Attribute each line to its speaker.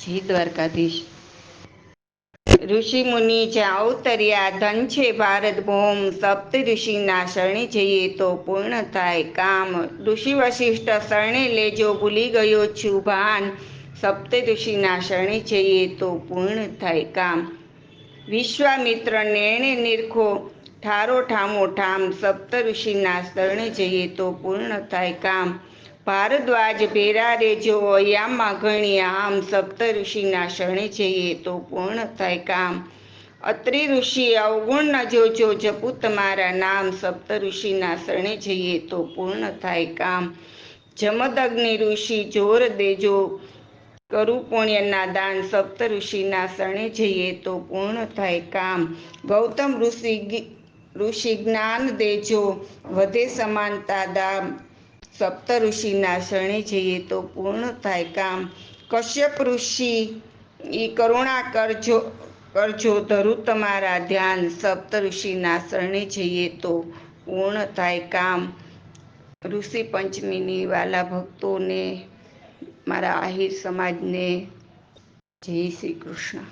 Speaker 1: જય દ્વારકાધીશ। ઋષિ મુનિ જ્યાં અવતર્યા, ધન છે ભારત ભૂમ, સપ્ત ઋષિના શરણે જઈએ તો પૂર્ણ થાય કામ। ઋષિ વશિષ્ઠ શરણે લેજો, ભૂલી ગયો છું ભાન, સપ્ત ઋષિના શરણે જઈએ તો પૂર્ણ થાય કામ। વિશ્વામિત્ર નેણે નિરખો, ઠારો ઠામો ઠામ, સપ્ત ઋષિના શરણે જઈએ તો પૂર્ણ થાય કામ। ભારદ્વાજ ભેરા રેજો, યામમાં ઘણી આમ, સપ્ત ઋષિના શરણે જઈએ તો પૂર્ણ થાય કામ। અત્રિ ઋષિ અવગુણ ન જોજો, જપું તમારા નામ, સપ્ત ઋષિના શરણે જઈએ તો પૂર્ણ થાય કામ। જમદગ્નિ ઋષિ જોર દેજો, કરું પુણ્યના દાન, સપ્ત ઋષિના શરણે જઈએ તો પૂર્ણ થાય કામ। ગૌતમ ઋષિ જ્ઞાન દેજો, વધે સમાનતા દામ, સપ્ત ઋષિના શરણે જઈએ તો પૂર્ણ થાય કામ। કશ્યપ ઋષિ કરુણા કરજો, ધરું તમારા ધ્યાન, સપ્ત ઋષિના શરણે જઈએ તો પૂર્ણ થાય કામ। ઋષિ પંચમીની વાલા ભક્તોને, મારા આહિર સમાજને જય શ્રી કૃષ્ણ।